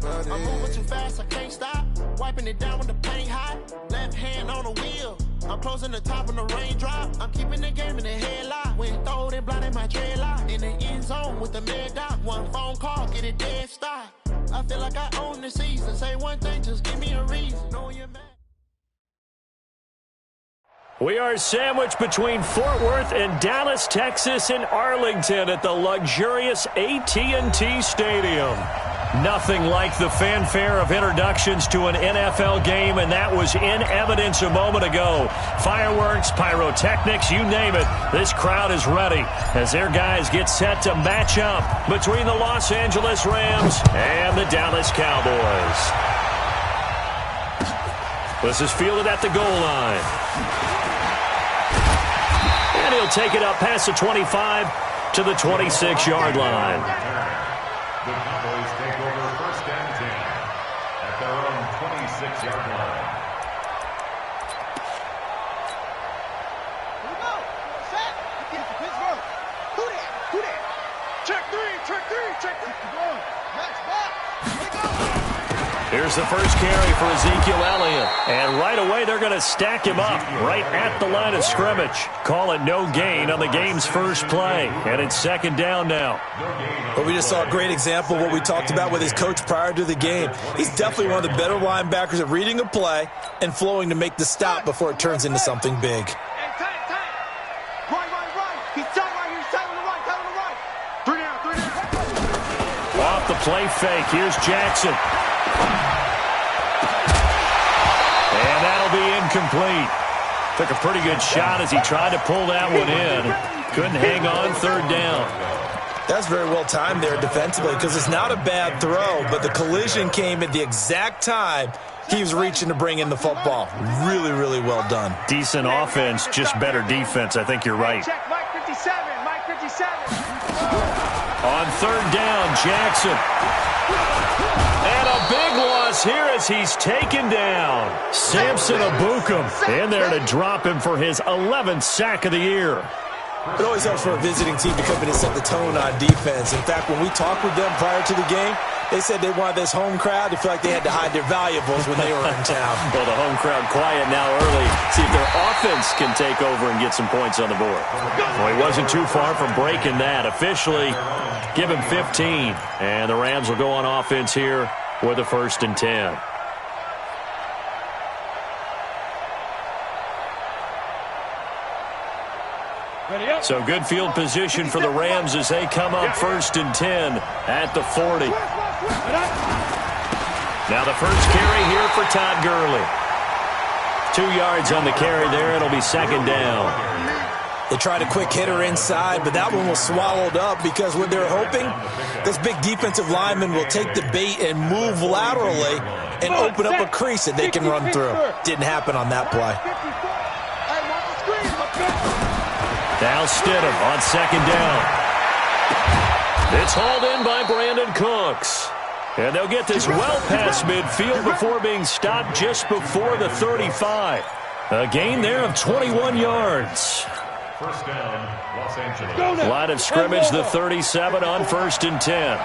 I'm moving too fast, I can't stop. Wiping it down when the paint hot. Left hand on the wheel. I'm closing the top when the raindrop. I'm keeping the game in the headlock. When throwed and blinded my dreadlock. In the end zone with the mad dot. One phone call, get it dead stop. I feel like I own the season. Say one thing, just give me a reason. Know you're mad. We are sandwiched between Fort Worth and Dallas, Texas, and Arlington at the luxurious AT&T Stadium. Nothing like the fanfare of introductions to an NFL game, and that was in evidence a moment ago. Fireworks, pyrotechnics, you name it. This crowd is ready as their guys get set to match up between the Los Angeles Rams and the Dallas Cowboys. This is fielded at the goal line. And he'll take it up past the 25 to the 26-yard line. The Cowboys take over first and 10 at their own 26-yard line. Here we go. Set. Get to Pittsburgh. Who that? Check three. Keep going. Match back. Here we go. Here's the first carry for Ezekiel Elliott. And right away, they're going to stack him up right at the line of scrimmage. Call it no gain on the game's first play. And it's second down now. But we just saw a great example of what we talked about with his coach prior to the game. He's definitely one of the better linebackers at reading a play and flowing to make the stop before it turns into something big. And tight. Right. He's tight right here. He's tight on the right. 3 down. Off the play fake. Here's Jackson. And that'll be incomplete. Took a pretty good shot as he tried to pull that one in. Couldn't hang on third down. That's very well timed there defensively because it's not a bad throw, but the collision came at the exact time he was reaching to bring in the football. Really, really well done. Decent offense, just better defense. I think you're right. Check Mike 57. On third down, Jackson. And a big loss here as he's taken down. Samson Abukum in there to drop him for his 11th sack of the year. It always helps for a visiting team to come in and set the tone on defense. In fact, when we talked with them prior to the game, they said they wanted this home crowd to feel like they had to hide their valuables when they were in town. Well, the home crowd quiet now early. See if their offense can take over and get some points on the board. Well, he wasn't too far from breaking that. Officially, give him 15. And the Rams will go on offense here with a 1st and 10. So good field position for the Rams as they come up 1st and 10 at the 40. Now the first carry here for Todd Gurley. 2 yards on the carry there. It'll be second down. They tried a quick hitter inside, but that one was swallowed up because what they're hoping, this big defensive lineman will take the bait and move laterally and open up a crease that they can run through. Didn't happen on that play. Now Stidham on second down. It's hauled in by Brandon Cooks. And they'll get this well past midfield before being stopped just before the 35. A gain there of 21 yards. First down, Los Angeles. Line of scrimmage, the 37 on 1st and 10.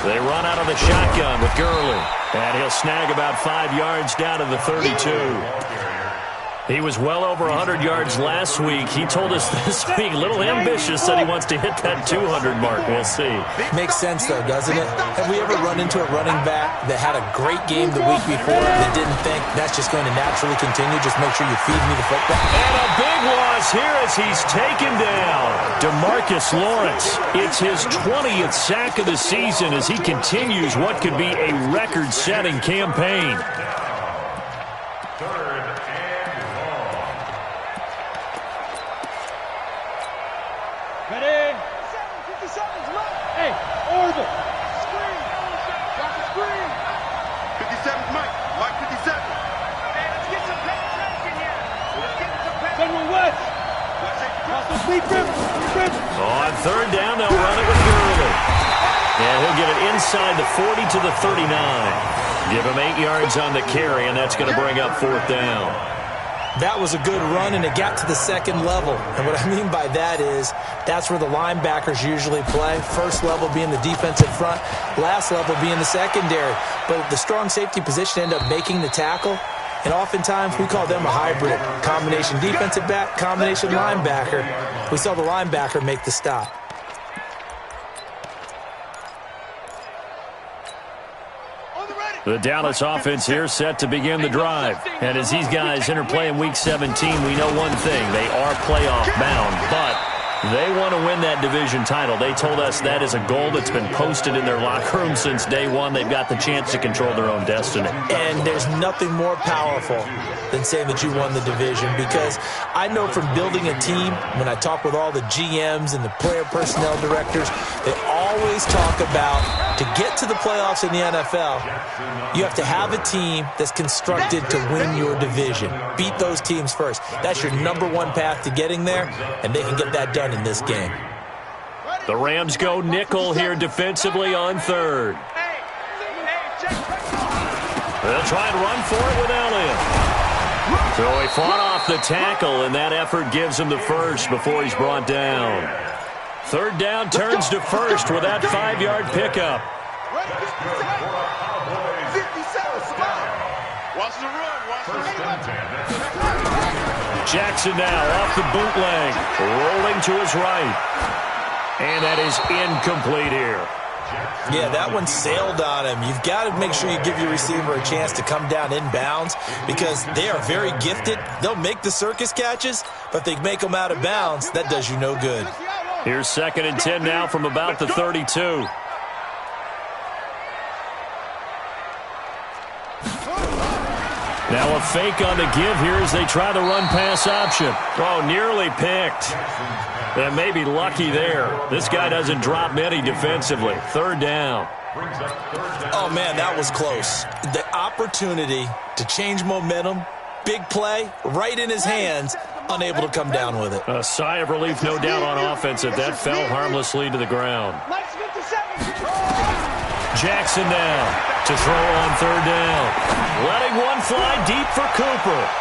They run out of the shotgun with Gurley. And he'll snag about 5 yards down to the 32. He was well over 100 yards last week. He told us this week, a little ambitious, that he wants to hit that 200 mark. We'll see. Makes sense, though, doesn't it? Have we ever run into a running back that had a great game the week before that didn't think that's just going to naturally continue? Just make sure you feed me the football. And a big loss here as he's taken down. DeMarcus Lawrence. It's his 20th sack of the season as he continues what could be a record-setting campaign. On third down, they'll run it with Gurley. And he'll get it inside the 40 to the 39. Give him 8 yards on the carry, and that's going to bring up 4th down. That was a good run, and it got to the second level. And what I mean by that is that's where the linebackers usually play. First level being the defensive front, last level being the secondary. But the strong safety position ended up making the tackle. And oftentimes we call them a hybrid. Combination defensive back, combination linebacker. We saw the linebacker make the stop. The Dallas offense here set to begin the drive. And as these guys interplay in Week 17, we know one thing. They are playoff bound, but they want to win that division title. They told us that is a goal that's been posted in their locker room since day one. They've got the chance to control their own destiny. And there's nothing more powerful than saying that you won the division, because I know from building a team, when I talk with all the GMs and the player personnel directors, they always talk about, to get to the playoffs in the NFL, you have to have a team that's constructed to win your division. Beat those teams first. That's your number one path to getting there, and they can get that done in this game. The Rams go nickel here defensively on third. They'll try and run for it with Elliott. So he fought off the tackle, and that effort gives him the first before he's brought down. Third down turns to first with that 5-yard pickup. Jackson now off the bootleg, rolling to his right. And that is incomplete here. Yeah, that one sailed on him. You've got to make sure you give your receiver a chance to come down inbounds, because they are very gifted. They'll make the circus catches, but if they make them out of bounds, that does you no good. Here's 2nd and 10 now from about the 32. Now a fake on the give here as they try the run-pass option. Oh, nearly picked. And maybe lucky there. This guy doesn't drop many defensively. Third down. Oh, man, that was close. The opportunity to change momentum, big play, right in his hands, unable to come down with it. A sigh of relief, no doubt, on offense as that fell harmlessly to the ground. Jackson now to throw on third down. Letting one fly deep for Cooper.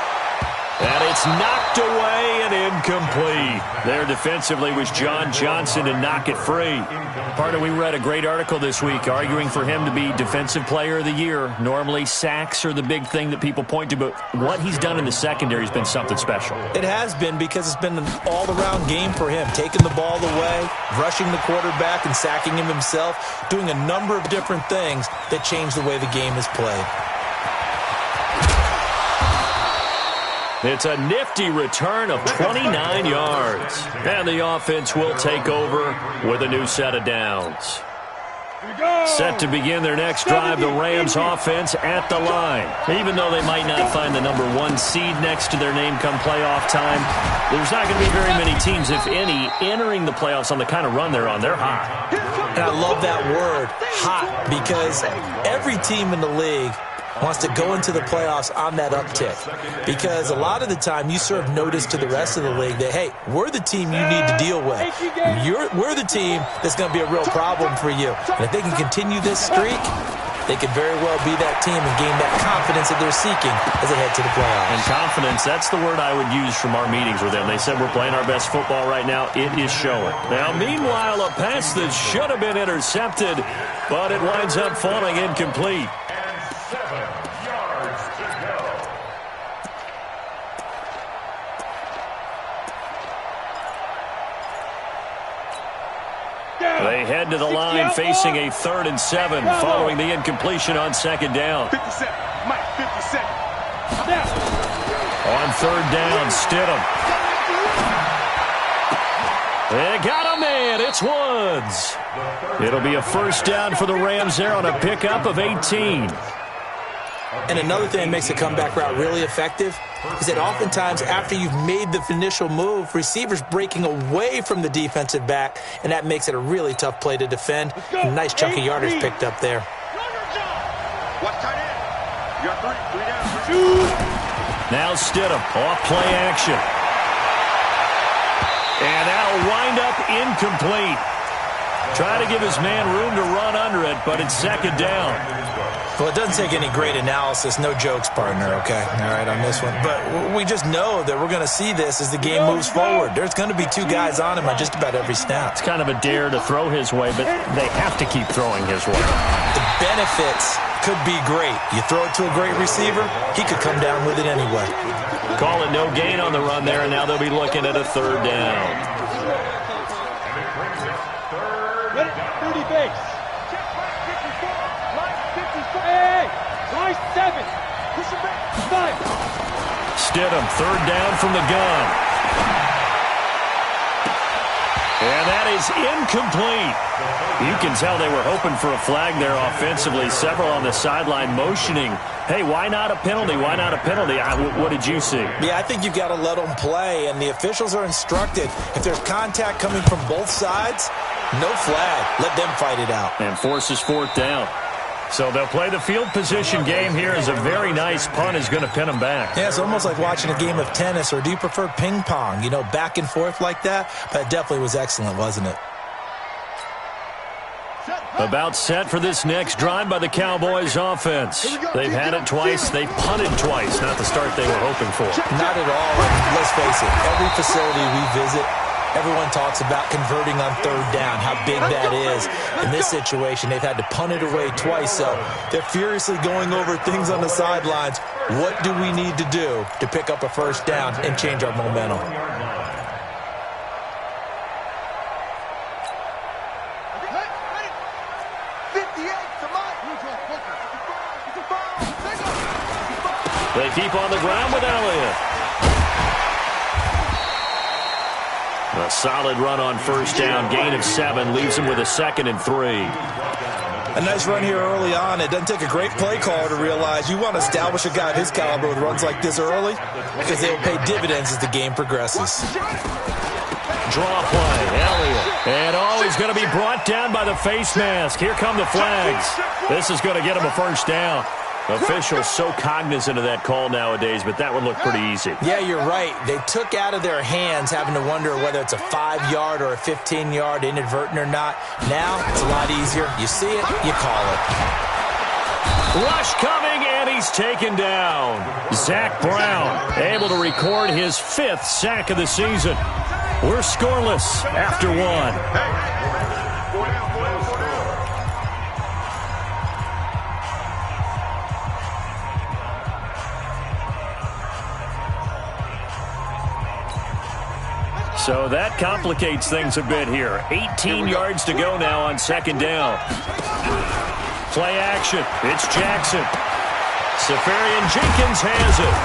And it's knocked away and incomplete. There defensively was John Johnson to knock it free. Partner, we read a great article this week arguing for him to be Defensive Player of the Year. Normally, sacks are the big thing that people point to, but what he's done in the secondary has been something special. It has been, because it's been an all-around game for him. Taking the ball away, rushing the quarterback, and sacking him himself, doing a number of different things that change the way the game is played. It's a nifty return of 29 yards. And the offense will take over with a new set of downs. Set to begin their next drive, the Rams offense at the line. Even though they might not find the number 1 seed next to their name come playoff time, there's not going to be very many teams, if any, entering the playoffs on the kind of run they're on. They're hot. And I love that word, hot, because every team in the league wants to go into the playoffs on that uptick, because a lot of the time you serve notice to the rest of the league that, hey, we're the team you need to deal with. We're the team that's going to be a real problem for you. And if they can continue this streak, they could very well be that team and gain that confidence that they're seeking as they head to the playoffs. And confidence, that's the word I would use from our meetings with them. They said we're playing our best football right now. It is showing. Now, meanwhile, a pass that should have been intercepted, but it winds up falling incomplete. 7 yards to go. They head to the line facing a 3rd and 7 following the incompletion on 2nd down. 57. Mike, 57. On 3rd down, Stidham. They got a man. It's Woods. It'll be a first down for the Rams there on a pickup of 18. And another thing that makes the comeback route really effective is that oftentimes after you've made the initial move, receivers breaking away from the defensive back, and that makes it a really tough play to defend. A nice chunk of yardage picked up there. Watch tight end. You got 3 down. Now Stidham off play action. And that'll wind up incomplete. Try to give his man room to run under it, but it's second down. Well, it doesn't take any great analysis. No jokes, partner, okay? All right, on this one. But we just know that we're going to see this as the game moves forward. There's going to be two guys on him on just about every snap. It's kind of a dare to throw his way, but they have to keep throwing his way. The benefits could be great. You throw it to a great receiver, he could come down with it anyway. Call it no gain on the run there, and now they'll be looking at a third down. Ready? 30 base. Check line 54. Line 54. Hey, line 7. Push it back. 5. Stidham, third down from the gun. And that is incomplete. You can tell they were hoping for a flag there offensively. Several on the sideline motioning, hey, why not a penalty? Why not a penalty? What did you see? Yeah, I think you've got to let them play, and the officials are instructed. If there's contact coming from both sides, no flag. Let them fight it out. And forces fourth down. So they'll play the field position game here as a very nice punt is going to pin them back. Yeah, it's almost like watching a game of tennis, or do you prefer ping pong? You know, back and forth like that? But it definitely was excellent, wasn't it? About set for this next drive by the Cowboys offense. They've had it twice. They've punted twice. Not the start they were hoping for. Not at all. And let's face it, every facility we visit, everyone talks about converting on third down, how big that is. In this situation, they've had to punt it away twice, so they're furiously going over things on the sidelines. What do we need to do to pick up a first down and change our momentum? They keep on the ground with Elliott. A solid run on first down. Gain of 7 leaves him with a 2nd and 3. A nice run here early on. It doesn't take a great play caller to realize you want to establish a guy of his caliber with runs like this early, because they will pay dividends as the game progresses. Draw play, Elliott. And he's going to be brought down by the face mask. Here come the flags. This is going to get him a first down. Officials so cognizant of that call nowadays, but that would look pretty easy. Yeah, you're right. They took out of their hands having to wonder whether it's a 5-yard or a 15-yard, inadvertent or not. Now, it's a lot easier. You see it, you call it. Rush coming, and he's taken down. Zach Brown able to record his 5th sack of the season. We're scoreless after 1. So that complicates things a bit here. 18 yards to go now on second down. Play action. It's Jackson. Safarian Jenkins has it.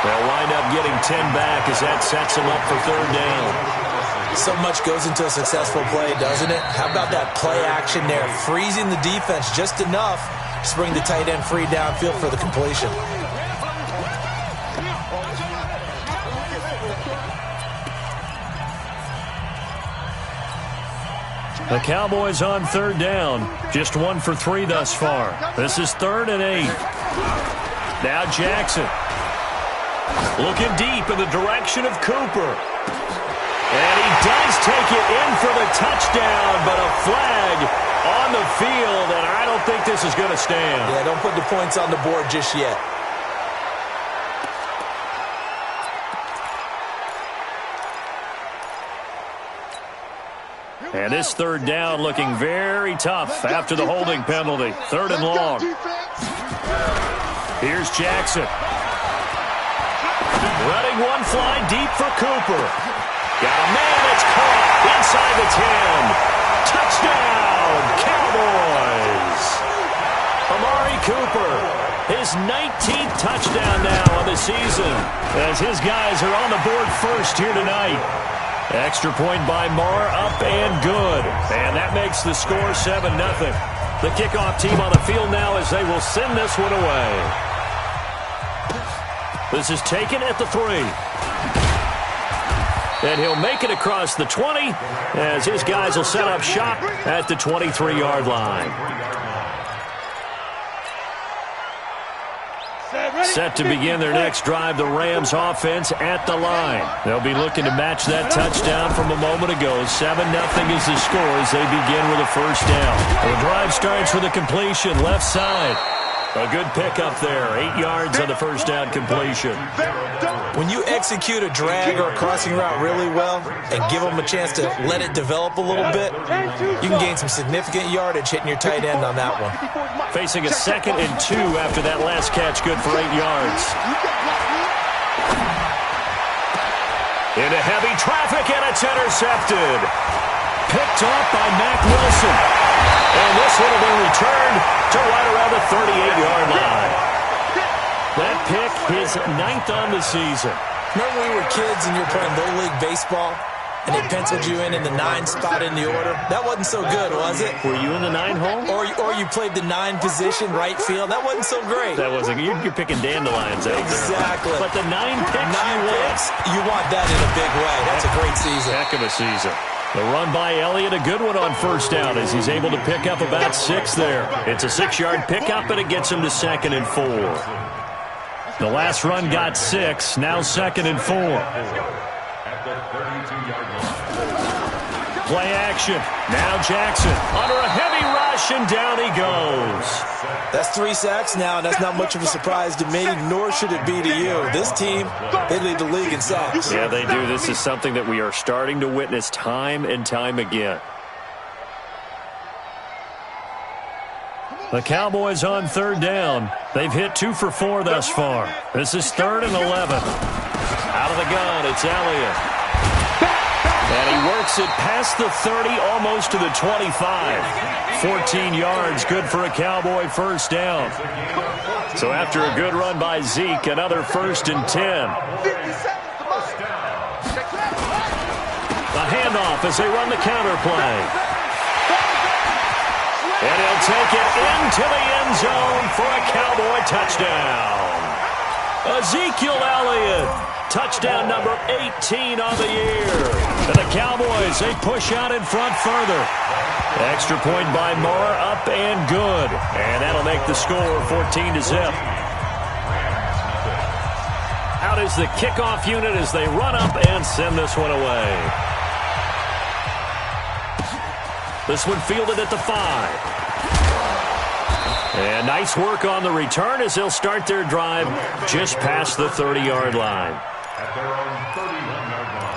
They'll wind up getting 10 back as that sets them up for third down. So much goes into a successful play, doesn't it? How about that play action there? Freezing the defense just enough to bring the tight end free downfield for the completion. The Cowboys on third down. Just 1 for 3 thus far. This is 3rd and 8. Now Jackson. Looking deep in the direction of Cooper. And he does take it in for the touchdown, but a flag on the field, and I don't think this is going to stand. Yeah, don't put the points on the board just yet. And this third down looking very tough after the holding penalty. 3rd and long. Here's Jackson. Running one fly deep for Cooper. Got a man, it's caught inside the 10. Touchdown, Cowboys. Amari Cooper, his 19th touchdown now on the season, as his guys are on the board first here tonight. Extra point by Marr, up and good. And that makes the score 7-0. The kickoff team on the field now as they will send this one away. This is taken at the 3. And he'll make it across the 20 as his guys will set up shop at the 23-yard line. Set to begin their next drive, the Rams offense at the line. They'll be looking to match that touchdown from a moment ago. 7-0 is the score as they begin with a first down. The drive starts with a completion, left side. A good pickup there, 8 yards on the first down completion. When you execute a drag or a crossing route really well and give them a chance to let it develop a little bit, you can gain some significant yardage hitting your tight end on that one. Facing a 2nd and 2 after that last catch, good for 8 yards. Into heavy traffic, and it's intercepted. Picked off by Mack Wilson. And this one will be returned to right around the 38-yard line. That pick, his 9th on the season. Remember when we were kids and you were playing Little League Baseball and they penciled you in the 9 spot in the order? That wasn't so good, was it? Were you in the 9 hole? Or you played the 9 position, right field? That wasn't so great. That wasn't. You're picking dandelions out there. Exactly. But the 9 picks you want that in a big way. That's a great season. Heck of a season. The run by Elliott, a good one on first down as he's able to pick up about 6 there. It's a 6-yard pickup, and it gets him to 2nd and 4. The last run got 6, now 2nd and 4. Play action. Now Jackson under a heavy rush, and down he goes. That's 3 sacks now, and that's not much of a surprise to me, nor should it be to you. This team, they lead the league in sacks. Yeah, they do. This is something that we are starting to witness time and time again. The Cowboys on 3rd down. They've hit 2 for 4 thus far. This is 3rd and 11. Out of the gun, it's Elliott. And he works it past the 30, almost to the 25. 14 yards, good for a Cowboy first down. So after a good run by Zeke, another 1st and 10. A handoff as they run the counter play. And he'll take it into the end zone for a Cowboy touchdown. Ezekiel Elliott. Touchdown number 18 on the year. And the Cowboys, they push out in front further. Extra point by Moore, up and good. And that'll make the score 14-0. Out is the kickoff unit as they run up and send this one away. This one fielded at the 5. And nice work on the return as they'll start their drive just past the 30-yard line. At their own 31-yard line.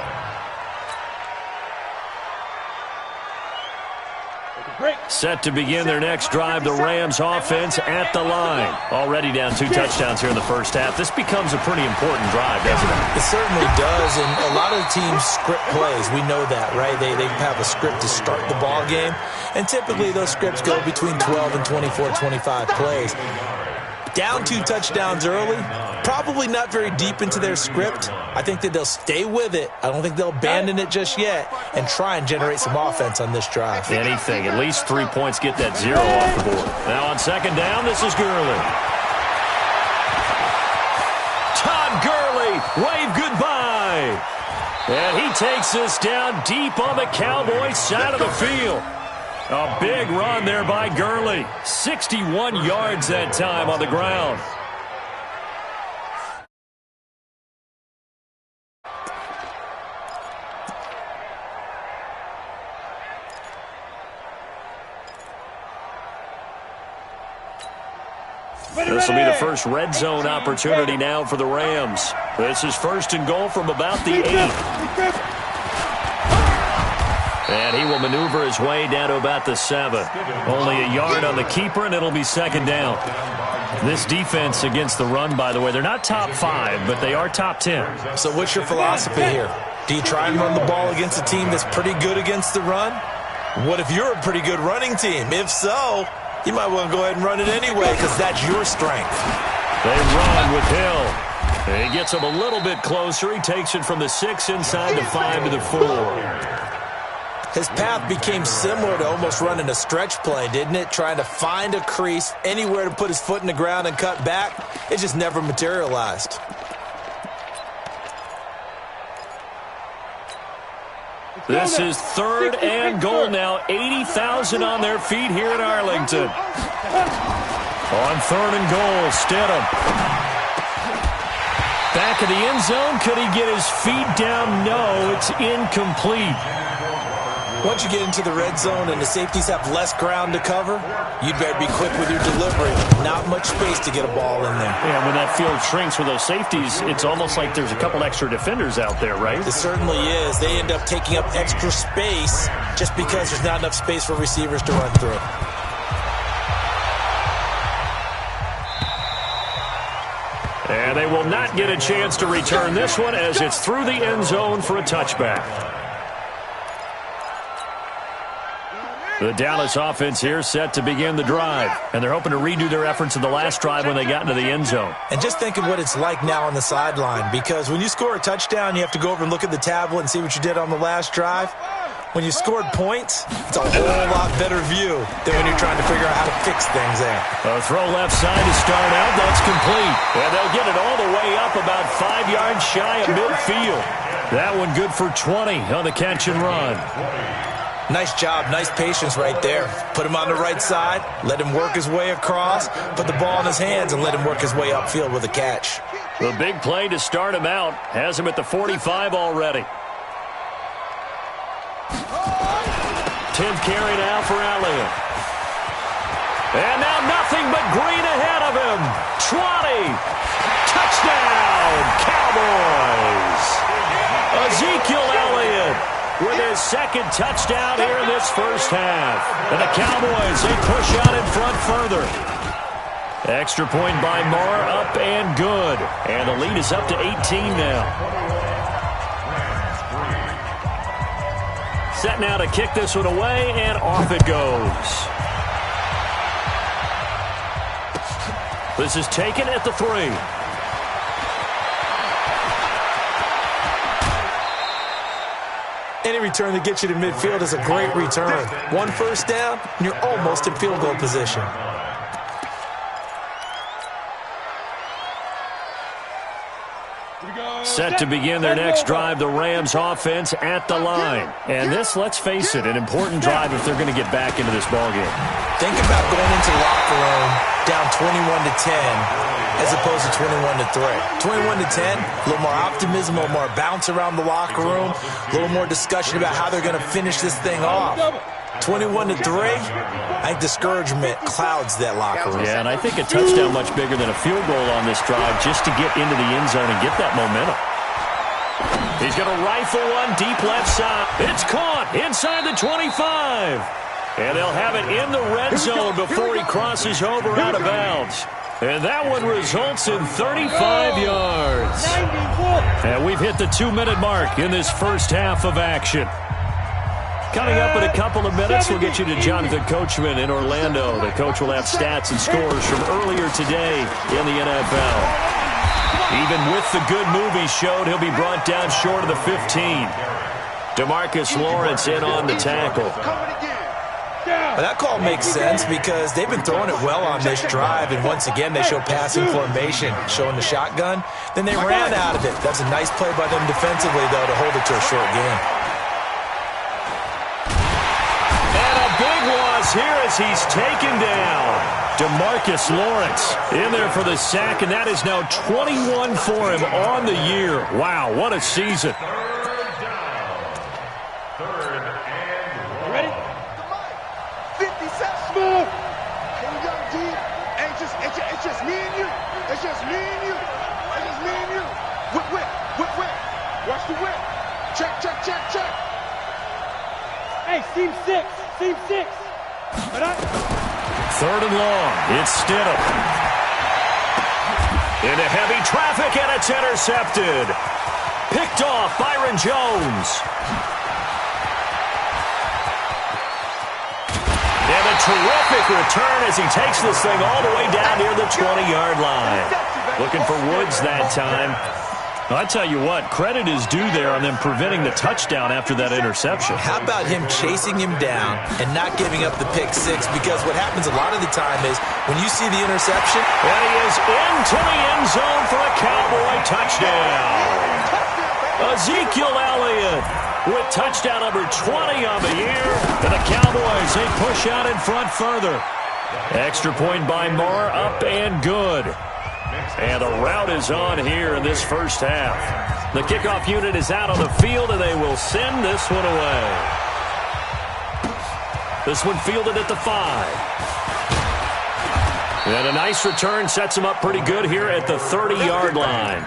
Set to begin their next drive, the Rams offense at the line. Already down 2 touchdowns here in the first half. This becomes a pretty important drive, doesn't it? It certainly does, and a lot of the teams script plays. We know that, right? They have a script to start the ball game, and typically those scripts go between 12 and 24, 25 plays. Down 2 touchdowns early, probably not very deep into their script. I think that they'll stay with it. I don't think they'll abandon it just yet and try and generate some offense on this drive. Anything. At least 3 points get that 0 off the board. Now on 2nd down, this is Gurley. Todd Gurley, wave goodbye. And he takes this down deep on the Cowboys side of the field. A big run there by Gurley. 61 yards that time on the ground. This will be the first red zone opportunity now for the Rams. This is 1st and goal from about the 8. And he will maneuver his way down to about the 7. Only a yard on the keeper, and it'll be 2nd down. This defense against the run, by the way, they're not top 5, but they are top 10. So what's your philosophy here? Do you try and run the ball against a team that's pretty good against the run? What if you're a pretty good running team? If so, you might want to go ahead and run it anyway because that's your strength. They run with Hill. And he gets him a little bit closer. He takes it from the 6 inside the 5 to the 4. His path became similar to almost running a stretch play, didn't it? Trying to find a crease, anywhere to put his foot in the ground and cut back. It just never materialized. This is 3rd and goal now. 80,000 on their feet here in Arlington. On 3rd and goal, Stidham. Back in the end zone. Could he get his feet down? No, it's incomplete. Once you get into the red zone and the safeties have less ground to cover, you'd better be quick with your delivery. Not much space to get a ball in there. Yeah, when that field shrinks with those safeties, it's almost like there's a couple extra defenders out there, right? It certainly is. They end up taking up extra space just because there's not enough space for receivers to run through. And they will not get a chance to return this one as it's through the end zone for a touchback. The Dallas offense here set to begin the drive. And they're hoping to redo their efforts in the last drive when they got into the end zone. And just think of what it's like now on the sideline, because when you score a touchdown, you have to go over and look at the tablet and see what you did on the last drive. When you scored points, it's a whole lot better view than when you're trying to figure out how to fix things there. A throw left side to start out. That's complete. And they'll get it all the way up about 5 yards shy of midfield. That one good for 20 on the catch and run. Nice job, nice patience right there. Put him on the right side, let him work his way across, put the ball in his hands, and let him work his way upfield with a catch. The big play to start him out has him at the 45 already. 10th carry now for Elliott. And now nothing but green ahead of him. 20. Touchdown, Cowboys. Ezekiel Elliott with his second touchdown here in this first half. And the Cowboys, they push out in front further. Extra point by Marr, up and good. And the lead is up to 18 now. Set now to kick this one away, and off it goes. This is taken at the 3. Any return that gets you to midfield is a great return. One first down, and you're almost in field goal position. Set to begin their next drive, the Rams offense at the line. And this, let's face it, an important drive if they're going to get back into this ballgame. Think about going into the locker room down 21-10 as opposed to 21-3. 21-10, a little more optimism, a little more bounce around the locker room, a little more discussion about how they're going to finish this thing off. 21-3, I think discouragement clouds that locker room. Yeah, and I think a touchdown much bigger than a field goal on this drive just to get into the end zone and get that momentum. He's going to rifle one deep left side. It's caught inside the 25. And they'll have it in the red zone before he crosses over out of bounds. And that one results in 35 yards. And we've hit the 2-minute mark in this first half of action. Coming up in a couple of minutes, we'll get you to Jonathan Coachman in Orlando. The coach will have stats and scores from earlier today in the NFL. Even with the good move he showed, he'll be brought down short of the 15. DeMarcus Lawrence in on the tackle. Well, that call makes sense because they've been throwing it well on this drive, and once again they show passing formation, showing the shotgun. Then they ran out of it. That's a nice play by them defensively, though, to hold it to a short game. Here as he's taken down. DeMarcus Lawrence in there for the sack, and that is now 21 for him on the year. Wow, what a season. Third and Ready? 50 seconds. Smooth. Hey, young D, it's just me and you. It's just me and you. It's just me and you. Whip. Watch the whip. Check. Hey, seam 6. Seam 6. Third and long. It's Stidham. Into heavy traffic, and it's intercepted. Picked off Byron Jones. And a terrific return as he takes this thing all the way down near the 20-yard line. Looking for Woods that time. I tell you what, credit is due there on them preventing the touchdown after that interception. How about him chasing him down and not giving up the pick six? Because what happens a lot of the time is when you see the interception, and he is into the end zone for a Cowboy touchdown. Ezekiel Elliott with touchdown number 20 on the year. And the Cowboys, they push out in front further. Extra point by Marr, up and good. And the rout is on here in this first half. The kickoff unit is out on the field, and they will send this one away. This one fielded at the 5. And a nice return sets them up pretty good here at the 30-yard line.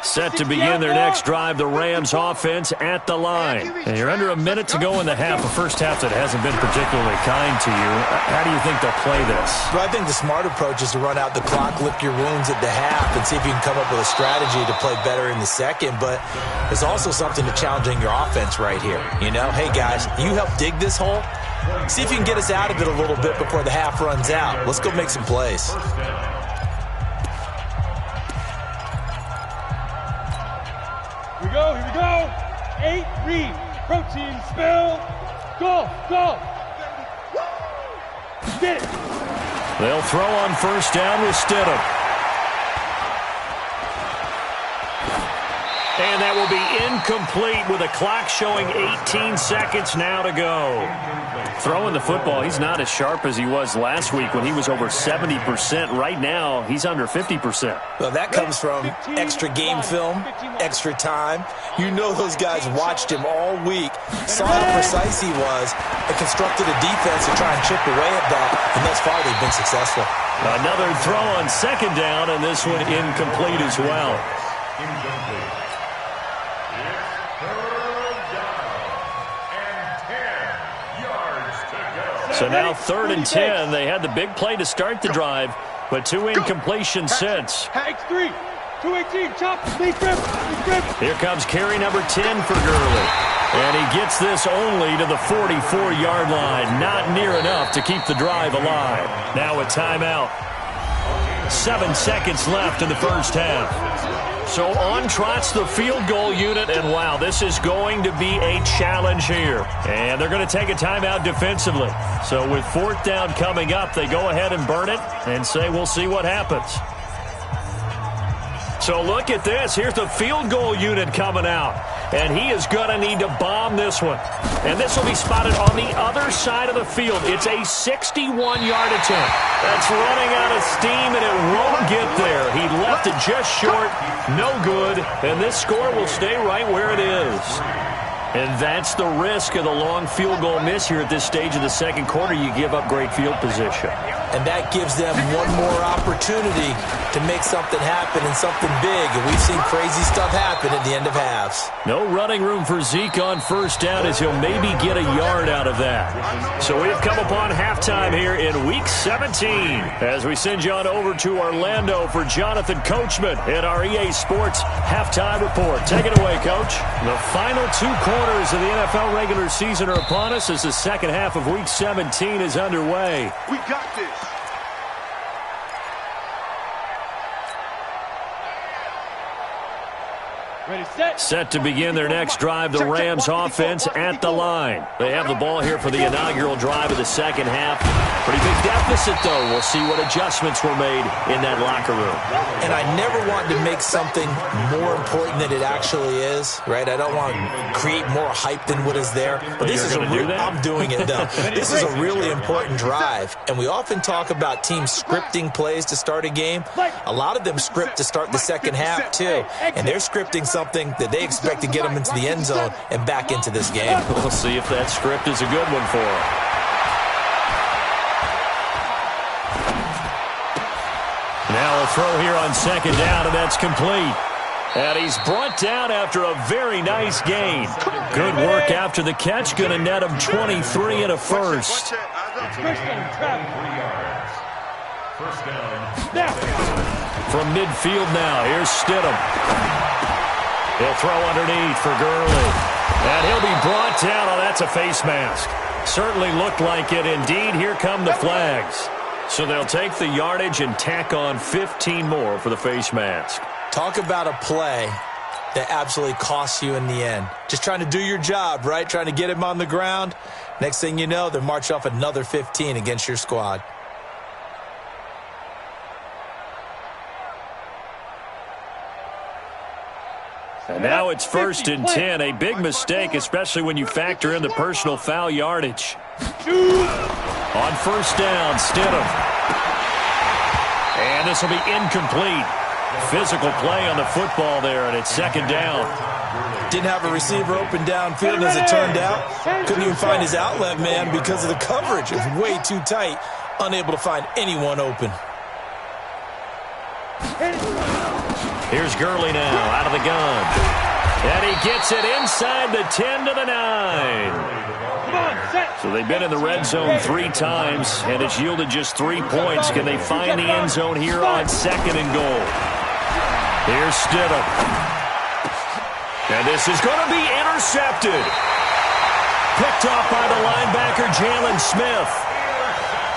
Set to begin their next drive, the Rams offense at the line. And you're under a minute to go in the half, a first half that hasn't been particularly kind to you. How do you think they'll play this? Well, I think the smart approach is to run out the clock, lick your wounds at the half, and see if you can come up with a strategy to play better in the second. But there's also something to challenging your offense right here. You know, hey, guys, you help dig this hole. See if you can get us out of it a little bit before the half runs out. Let's go make some plays. Here we go. 8 read. Protein spill. Go. Get it. They'll throw on first down with Stidham. And that will be incomplete with a clock showing 18 seconds now to go. Throwing the football, he's not as sharp as he was last week when he was over 70%. Right now, he's under 50%. Well, that comes from extra game film, extra time. You know those guys watched him all week, saw how precise he was, and constructed a defense to try and chip away at that, and thus far they've been successful. Another throw on second down, and this one incomplete as well. Incomplete. So now 3rd and 10. They had the big play to start the drive, but 2 incompletions since. X3, 218, chop, lead grip. Here comes carry number 10 for Gurley. And he gets this only to the 44-yard line. Not near enough to keep the drive alive. Now a timeout. 7 seconds left in the first half. So on trots the field goal unit, and wow, this is going to be a challenge here. And they're going to take a timeout defensively. So with 4th down coming up, they go ahead and burn it and say we'll see what happens. So look at this. Here's the field goal unit coming out. And he is going to need to bomb this one. And this will be spotted on the other side of the field. It's a 61-yard attempt. That's running out of steam, and it won't get there. He left it just short. No good. And this score will stay right where it is. And that's the risk of the long field goal miss here at this stage of the second quarter. You give up great field position. And that gives them one more opportunity to make something happen and something big. And we've seen crazy stuff happen at the end of halves. No running room for Zeke on first down as he'll maybe get a yard out of that. So we have come upon halftime here in Week 17 as we send you on over to Orlando for Jonathan Coachman at our EA Sports Halftime Report. Take it away, Coach. The final 2 quarters of the NFL regular season are upon us as the second half of Week 17 is underway. We got this. Set to begin their next drive, the Rams offense at the line. They have the ball here for the inaugural drive of the second half. Pretty big deficit, though. We'll see what adjustments were made in that locker room. And I never want to make something more important than it actually is, right? I don't want to create more hype than what is there. But this is I'm doing it, though. This is a really important drive. And we often talk about teams scripting plays to start a game. A lot of them script to start the second half, too. And they're scripting something that they expect to get them into the end zone and back into this game. We'll see if that script is a good one for them. Now a throw here on second down, and that's complete. And he's brought down after a very nice gain. Good work after the catch. Going to net him 23 and a first. From midfield now, here's Stidham. He'll throw underneath for Gurley. And he'll be brought down. Oh, that's a face mask. Certainly looked like it. Indeed, here come the flags. So they'll take the yardage and tack on 15 more for the face mask. Talk about a play that absolutely costs you in the end. Just trying to do your job, right? Trying to get him on the ground. Next thing you know, they're march off another 15 against your squad. And now it's 1st and 10, a big mistake, especially when you factor in the personal foul yardage. On 1st down, Stidham. And this will be incomplete. Physical play on the football there, and it's 2nd down. Didn't have a receiver open downfield as it turned out. Couldn't even find his outlet man because of the coverage. It was way too tight. Unable to find anyone open. Here's Gurley now, out of the gun. And he gets it inside the 10 to the 9. So they've been in the red zone 3 times, and it's yielded just 3 points. Can they find the end zone here on 2nd and goal? Here's Stidham. And this is going to be intercepted. Picked off by the linebacker, Jalen Smith.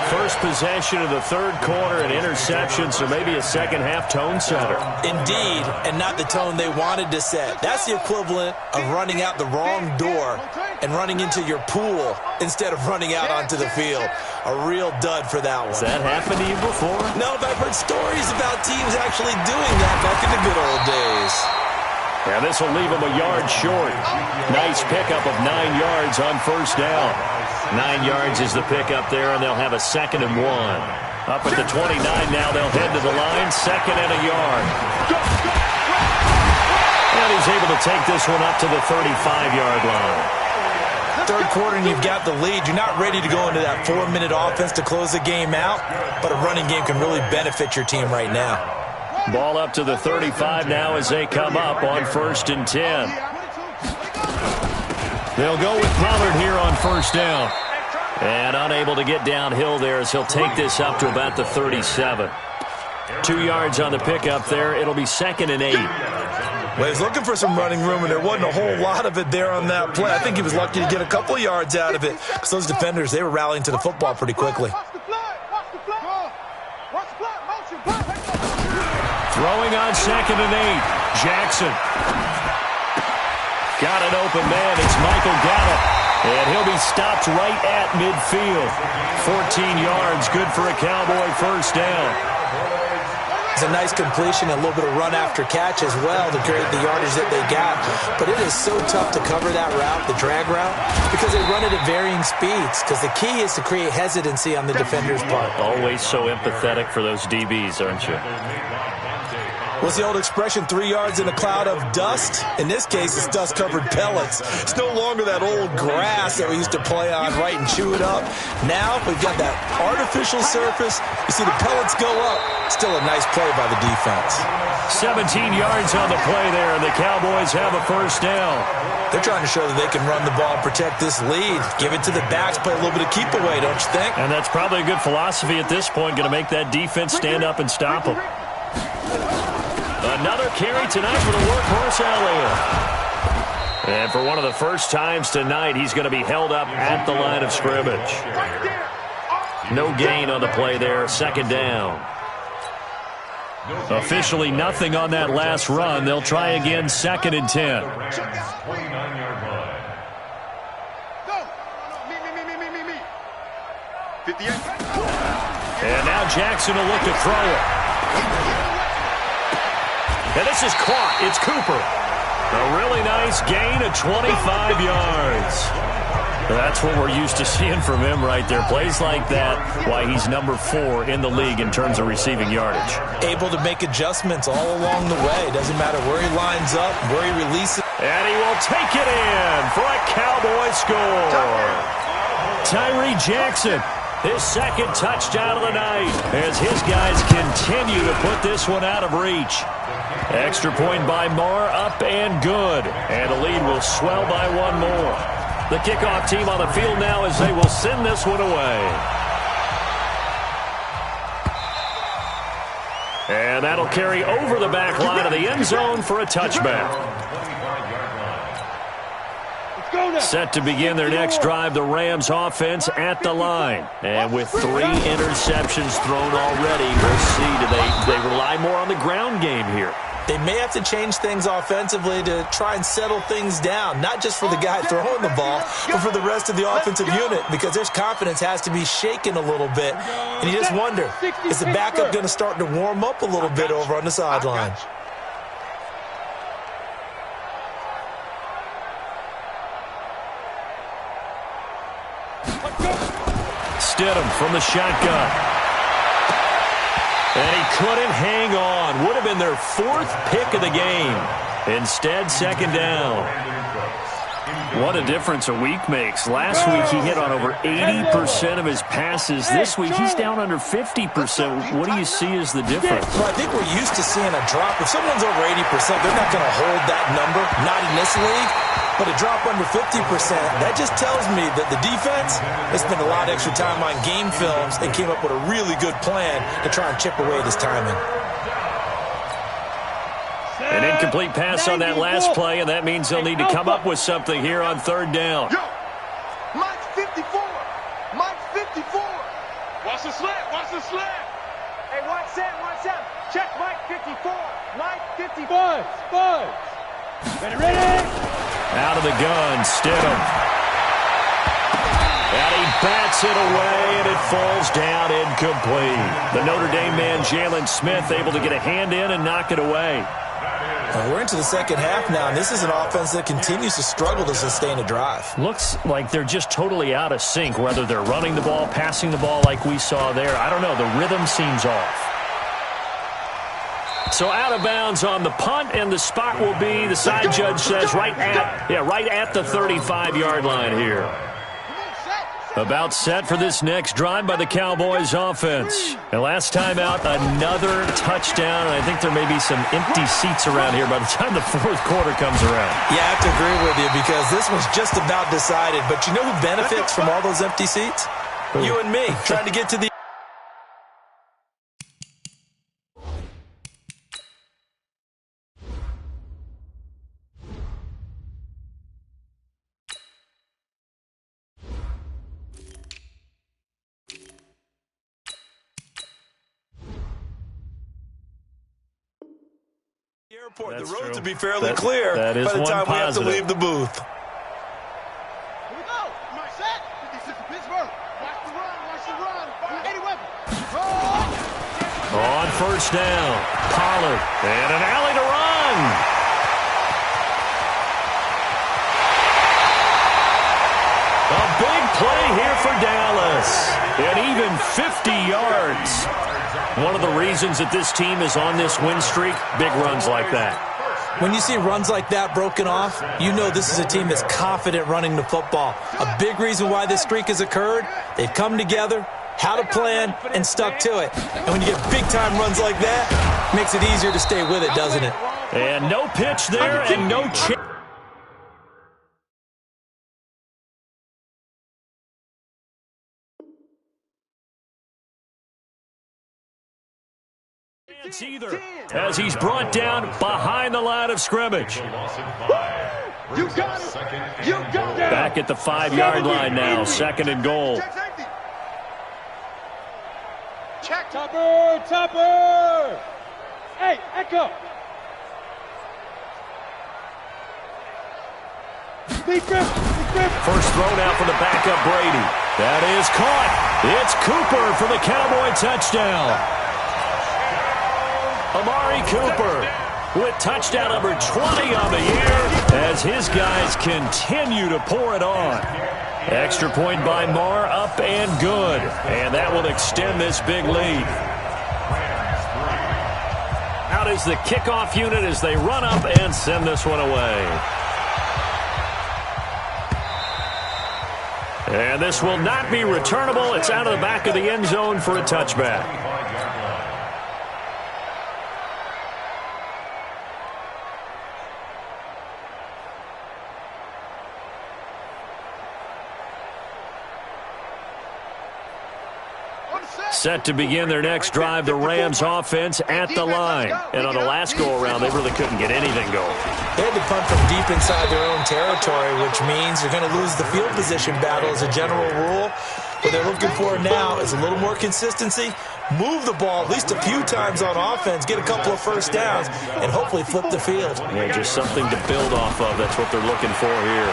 First possession of the 3rd quarter, an interception, so maybe a second-half tone setter. Indeed, and not the tone they wanted to set. That's the equivalent of running out the wrong door and running into your pool instead of running out onto the field. A real dud for that one. Has that happened to you before? No, but I've heard stories about teams actually doing that back in the good old days. And this will leave them a yard short. Nice pickup of 9 yards on 1st down. 9 yards is the pickup there, and they'll have a 2nd and 1. Up at the 29 now, they'll head to the line, 2nd and a yard. And he's able to take this one up to the 35-yard line. 3rd quarter and you've got the lead. You're not ready to go into that 4-minute offense to close the game out, but a running game can really benefit your team right now. Ball up to the 35 now as they come up on 1st and 10. They'll go with Pollard here on 1st down. And unable to get downhill there as he'll take this up to about the 37. 2 yards on the pickup there. It'll be 2nd and 8. Well, he's looking for some running room, and there wasn't a whole lot of it there on that play. I think he was lucky to get a couple of yards out of it because those defenders, they were rallying to the football pretty quickly. Throwing on 2nd and 8. Jackson. Got an open man. It's Michael Gallup. And he'll be stopped right at midfield. 14 yards. Good for a Cowboy 1st down. It's a nice completion, a little bit of run after catch as well to create the yardage that they got. But it is so tough to cover that route, the drag route, because they run it at varying speeds. Because the key is to create hesitancy on the defender's part. Always so empathetic for those DBs, aren't you? What's the old expression, 3 yards in a cloud of dust? In this case, it's dust-covered pellets. It's no longer that old grass that we used to play on, right, and chew it up. Now we've got that artificial surface. You see the pellets go up. Still a nice play by the defense. 17 yards on the play there, and the Cowboys have a 1st down. They're trying to show that they can run the ball and protect this lead. Give it to the backs, play a little bit of keep away, don't you think? And that's probably a good philosophy at this point, going to make that defense stand up and stop them. Another carry tonight for the workhorse Elliott. And for one of the first times tonight, he's going to be held up at the line of scrimmage. No gain on the play there, 2nd down. Officially nothing on that last run. They'll try again, 2nd and 10. And now Jackson will look to throw it. And this is caught. It's Cooper. A really nice gain of 25 yards. That's what we're used to seeing from him right there. Plays like that, why he's number 4 in the league in terms of receiving yardage. Able to make adjustments all along the way. Doesn't matter where he lines up, where he releases. And he will take it in for a Cowboy score. Tyree Jackson, his 2nd touchdown of the night as his guys continue to put this one out of reach. Extra point by Marr, up and good. And the lead will swell by 1 more. The kickoff team on the field now as they will send this one away. And that'll carry over the back line of the end zone for a touchback. Set to begin their next drive, the Rams offense at the line. And with 3 interceptions thrown already, we'll see, do they rely more on the ground game here? They may have to change things offensively to try and settle things down, not just for the guy throwing the ball, but for the rest of the offensive unit, because their confidence has to be shaken a little bit. And you just wonder, is the backup going to start to warm up a little bit over on the sideline? Stidham from the shotgun. And he couldn't hang on. Would have been their 4th pick of the game. Instead, second down. What a difference a week makes. Last week, he hit on over 80% of his passes. This week, he's down under 50%. What do you see as the difference? Well, I think we're used to seeing a drop. If someone's over 80%, they're not going to hold that number, not in this league. But a drop under 50%, that just tells me that the defense has spent a lot of extra time on game films and came up with a really good plan to try and chip away at his timing. An incomplete pass on that last play, and that means they'll need to come up with something here on third down. Yo, Mike 54. Mike 54. Watch the slant. Watch the slant. Hey, watch that. Check Mike 54. Mike 54. Spud. Ready. Out of the gun, Stidham. And he bats it away, and it falls down incomplete. The Notre Dame man, Jalen Smith, able to get a hand in and knock it away. We're into the second half now, and this is an offense that continues to struggle to sustain a drive. Looks like they're just totally out of sync, whether they're running the ball, passing the ball like we saw there. I don't know. The rhythm seems off. So out of bounds on the punt, and the spot will be, the side judge says, right at the 35-yard line here. About set for this next drive by the Cowboys offense. And last time out, another touchdown. And I think there may be some empty seats around here by the time the 4th quarter comes around. Yeah, I have to agree with you because this one's just about decided. But you know who benefits from all those empty seats? You and me, trying to get to the airport. The roads will be fairly clear by the time we have to leave the booth. Here we go. Set. This is Pittsburgh. Watch the run. Any weapon. On first down, Pollard. And an alley to run. A big play here for Dallas. And even 50 yards. One of the reasons that this team is on this win streak, big runs like that. When you see runs like that broken off, you know this is a team that's confident running the football. A big reason why this streak has occurred, they've come together, had a plan, and stuck to it. And when you get big-time runs like that, it makes it easier to stay with it, doesn't it? And no pitch there and no chance. Either, as he's brought down behind the line of scrimmage. You got it. Back at the 5-yard line now, second and goal. Check. Topper. Hey, Echo. First thrown out for the backup Brady. That is caught. It's Cooper for the Cowboy touchdown. Amari Cooper with touchdown number 20 on the year as his guys continue to pour it on. Extra point by Marr, up and good. And that will extend this big lead. Out is the kickoff unit as they run up and send this one away. And this will not be returnable. It's out of the back of the end zone for a touchback. Set to begin their next drive, the Rams offense at the line. And on the last go-around, they really couldn't get anything going. They had to punt from deep inside their own territory, which means they're going to lose the field position battle as a general rule. What they're looking for now is a little more consistency, move the ball at least a few times on offense, get a couple of first downs, and hopefully flip the field. Yeah, just something to build off of. That's what they're looking for here.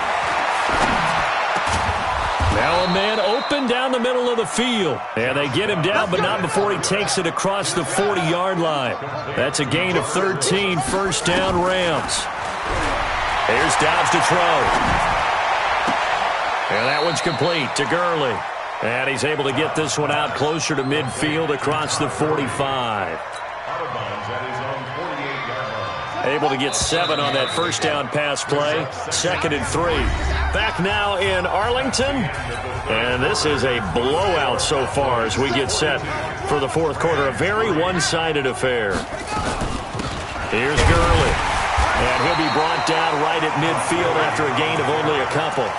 Now a man open down the middle of the field. And they get him down, but not before he takes it across the 40-yard line. That's a gain of 13, first down Rams. Here's Dobbs to throw. And that one's complete to Gurley. And he's able to get this one out closer to midfield across the 45. Able to get 7 on that first down pass play. 2nd and 3. Back now in Arlington. And this is a blowout so far as we get set for the fourth quarter. A very one-sided affair. Here's Gurley. And he'll be brought down right at midfield after a gain of only a couple.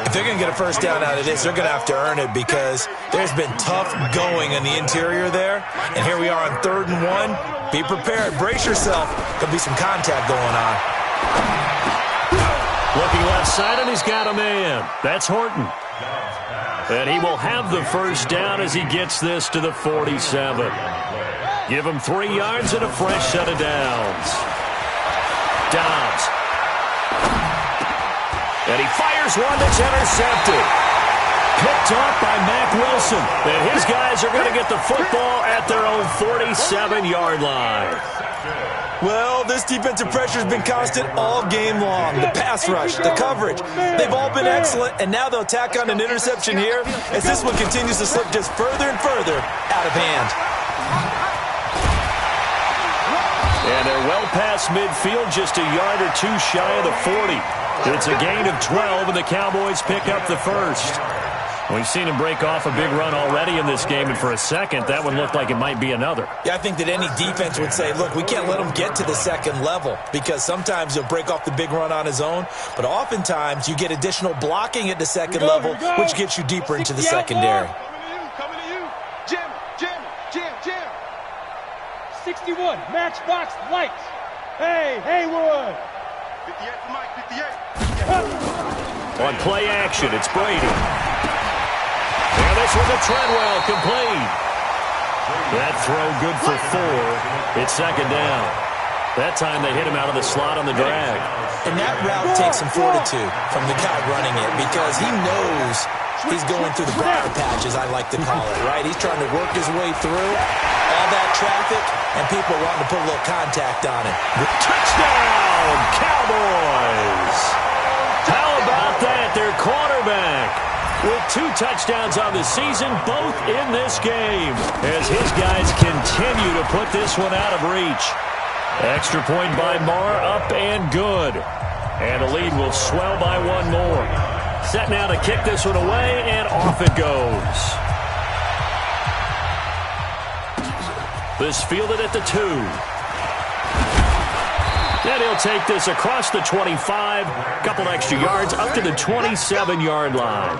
If they're going to get a first down out of this, they're going to have to earn it because there's been tough going in the interior there. And here we are on 3rd and 1. Be prepared. Brace yourself. There'll be some contact going on. Looking left side, and he's got a man. That's Horton. And he will have the first down as he gets this to the 47. Give him 3 yards and a fresh set of downs. Dobbs. And he fires one that's intercepted. Picked off by Mack Wilson. And his guys are going to get the football at their own 47-yard line. Well, this defensive pressure has been constant all game long. The pass rush, the coverage, they've all been excellent, and now they'll tack on an interception here as this one continues to slip just further and further out of hand. And they're well past midfield, just a yard or 2 shy of the 40. It's a gain of 12, and the Cowboys pick up the first. We've seen him break off a big run already in this game, and for a second, that one looked like it might be another. Yeah, I think that any defense would say, look, we can't let him get to the second level because sometimes he'll break off the big run on his own, but oftentimes you get additional blocking at the second level, which gets you deeper into the secondary. Coming to you. Jim. 61, matchbox lights. Hey, Haywood. 58 for Mike, 58. On play action, it's Brady. And this was a Treadwell complete. That throw good for 4. It's 2nd down. That time they hit him out of the slot on the drag. And that route takes some fortitude from the guy running it because he knows he's going through the briar patch, as I like to call it, right? He's trying to work his way through all that traffic, and people wanting to put a little contact on it. Touchdown, Cowboys! How about that? Their quarterback with 2 touchdowns on the season, both in this game, as his guys continue to put this one out of reach. Extra point by Marr, up and good. And the lead will swell by 1 more. Set now to kick this one away, and off it goes. This fielded at the 2. And he'll take this across the 25, couple extra yards, up to the 27-yard line.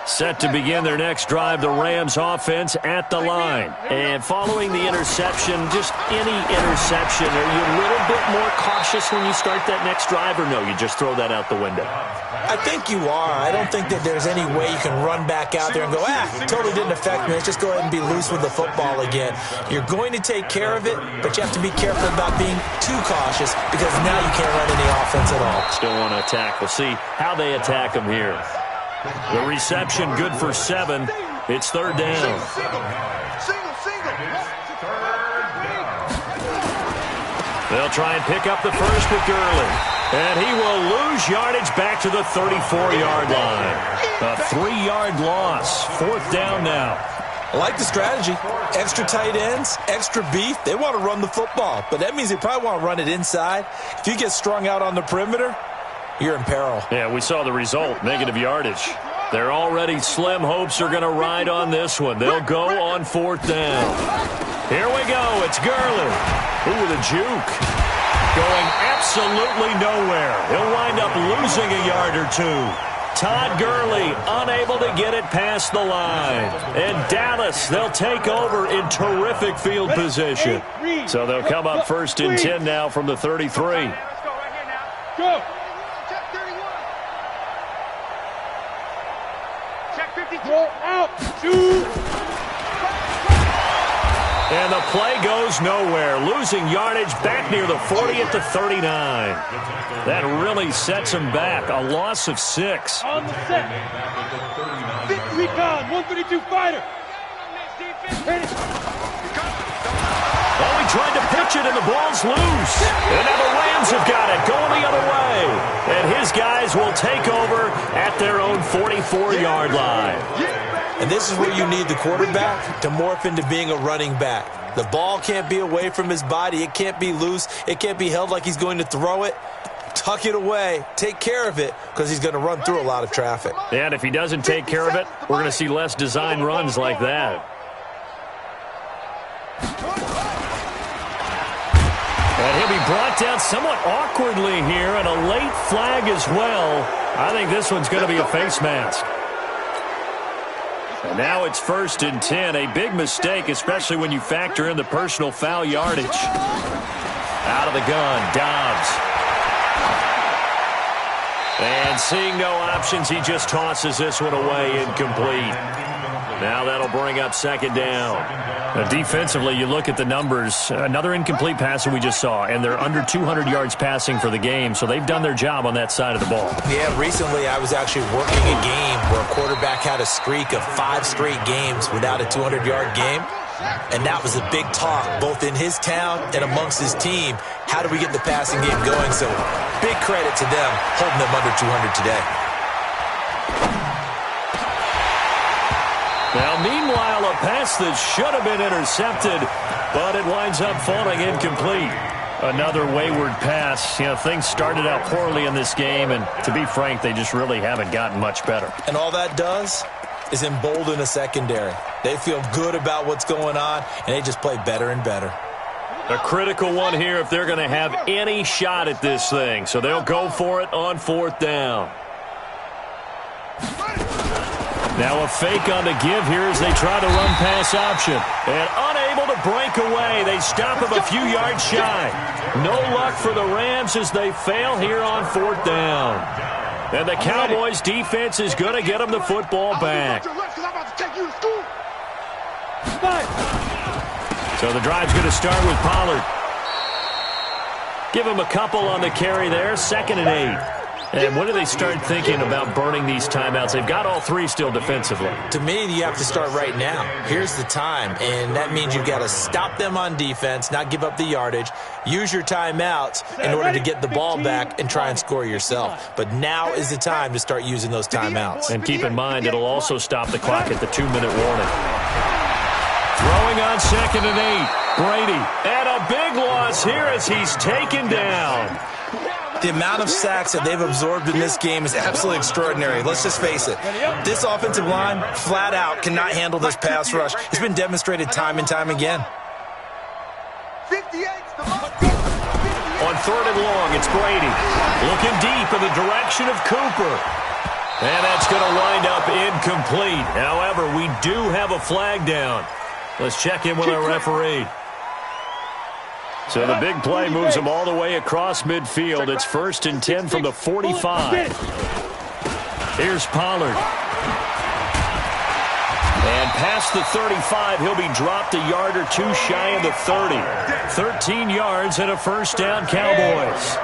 Set to begin their next drive, the Rams offense at the line. And following the interception, just any interception, are you a little bit more cautious when you start that next drive, or no, you just throw that out the window? I think you are. I don't think that there's any way you can run back out there and go, totally didn't affect me. Let's just go ahead and be loose with the football again. You're going to take care of it, but you have to be careful about being too cautious because now you can't run any offense at all. Still want to attack. We'll see how they attack them here. The reception good for 7. It's 3rd down. Single. They'll try and pick up the first with Gurley. And he will lose yardage back to the 34-yard line. A 3-yard loss. 4th down now. I like the strategy. Extra tight ends, extra beef. They want to run the football, but that means they probably want to run it inside. If you get strung out on the perimeter, you're in peril. Yeah, we saw the result, negative yardage. Their already slim hopes are going to ride on this one. They'll go on 4th down. Here we go. It's Gurley. Ooh, with a juke. Going absolutely nowhere. He'll wind up losing a yard or 2. Todd Gurley unable to get it past the line. And Dallas, they'll take over in terrific field position. So they'll come up 1st and 10 now from the 33. Go. Roll out. 2. And the play goes nowhere. Losing yardage back near the 40 at the 39. That really sets him back. A loss of 6. On the set. Recon, 132 fighter. Oh, he tried to pitch it, and the ball's loose. And now the Rams have got it, going the other way. And his guys will take over at their own 44-yard line. And this is where you need the quarterback to morph into being a running back. The ball can't be away from his body. It can't be loose. It can't be held like he's going to throw it. Tuck it away. Take care of it because he's going to run through a lot of traffic. And if he doesn't take care of it, we're going to see less design runs like that. And he'll be brought down somewhat awkwardly here, and a late flag as well. I think this one's going to be a face mask. And now it's 1st and 10. A big mistake, especially when you factor in the personal foul yardage. Out of the gun, Dobbs. And seeing no options, he just tosses this one away, incomplete. Now that'll bring up 2nd down. Defensively, you look at the numbers. Another incomplete pass that we just saw, and they're under 200 yards passing for the game, so they've done their job on that side of the ball. Yeah, recently I was actually working a game where a quarterback had a streak of 5 straight games without a 200-yard game, and that was a big talk both in his town and amongst his team. How do we get the passing game going? So big credit to them holding them under 200 today. Now, meanwhile, a pass that should have been intercepted, but it winds up falling incomplete. Another wayward pass. You know, things started out poorly in this game, and to be frank, they just really haven't gotten much better. And all that does is embolden a secondary. They feel good about what's going on, and they just play better and better. A critical one here if they're going to have any shot at this thing, so they'll go for it on 4th down. Now a fake on the give here as they try to run pass option. And unable to break away. They stop him a few yards shy. No luck for the Rams as they fail here on 4th down. And the Cowboys defense is going to get them the football back. So the drive's going to start with Pollard. Give him a couple on the carry there. 2nd and 8. And when do they start thinking about burning these timeouts? They've got all 3 still defensively. To me, you have to start right now. Here's the time, and that means you've got to stop them on defense, not give up the yardage, use your timeouts in order to get the ball back and try and score yourself. But now is the time to start using those timeouts. And keep in mind, it'll also stop the clock at the 2-minute warning. Throwing on 2nd and 8. Brady. And a big loss here as he's taken down. The amount of sacks that they've absorbed in this game is absolutely extraordinary. Let's just face it. This offensive line, flat out, cannot handle this pass rush. It's been demonstrated time and time again. On 3rd and long, it's Brady. Looking deep in the direction of Cooper. And that's going to wind up incomplete. However, we do have a flag down. Let's check in with our referee. So the big play moves them all the way across midfield. It's 1st and 10 from the 45. Here's Pollard. And past the 35, he'll be dropped a yard or 2 shy of the 30. 13 yards and a 1st down, Cowboys.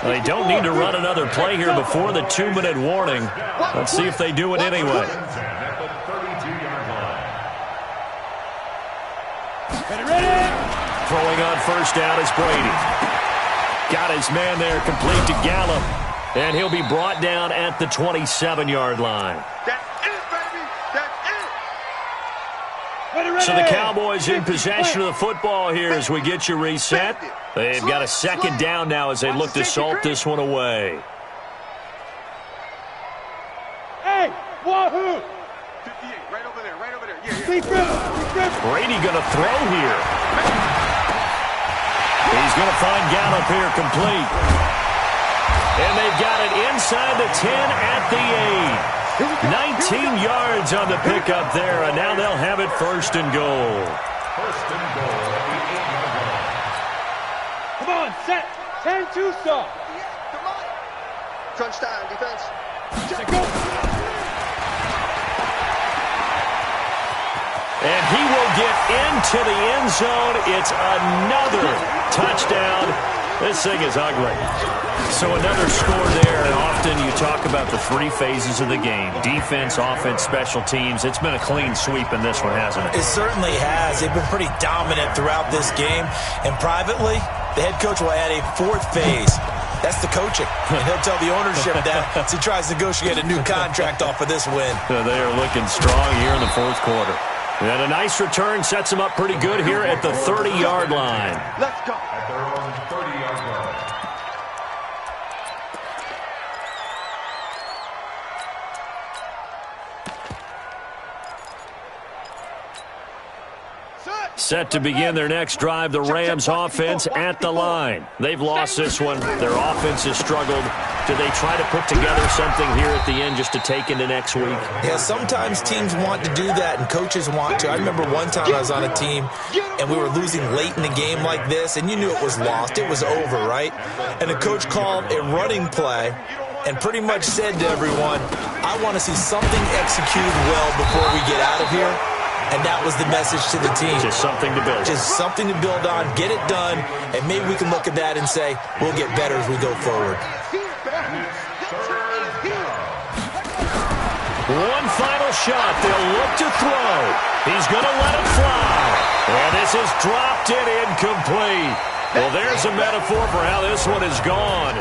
They don't need to run another play here before the 2-minute warning. Let's see if they do it anyway. Ready? Throwing on 1st down is Brady. Got his man there, complete to Gallup. And he'll be brought down at the 27-yard line. That's it, baby. That's it. So the Cowboys in possession of the football here as we get you reset. They've got a 2nd down now as they look to salt this one away. Hey, wahoo! 58, right over there, right over there. Yeah. Brady going to throw here. He's going to find Gallup here complete. And they've got it inside the 10 at the 8. 19 yards on the pickup there, and now they'll have it 1st and goal. 1st and goal at the 8-yard line. Come on, set. 10-2 stop. Come on. Crunch time, defense. Go. And he will get into the end zone. It's another touchdown This thing is ugly. So another score there, and often you talk about the three phases of the game. Defense, offense, special teams. It's been a clean sweep in this one, hasn't it? It certainly has. They've been pretty dominant throughout this game. And privately, the head coach will add a fourth phase. That's the coaching. And he'll tell the ownership that as he tries to negotiate a new contract off of this win. They are looking strong here in the fourth quarter. And a nice return sets them up pretty good here at the 30-yard line. Let's go. At their own 30-yard line. Set to begin their next drive, the Rams offense at the line. They've lost this one. Their offense has struggled. Do they try to put together something here at the end just to take into next week? Yeah, sometimes teams want to do that and coaches want to. I remember one time I was on a team and we were losing late in the game like this, and you knew it was lost. It was over, right? And the coach called a running play and pretty much said to everyone, I want to see something executed well before we get out of here. And that was the message to the team. Just something to build. Just something to build on, get it done, and maybe we can look at that and say, we'll get better as we go forward. One final shot. They'll look to throw. He's going to let it fly. And this is dropped in incomplete. Well, there's a metaphor for how this one is gone.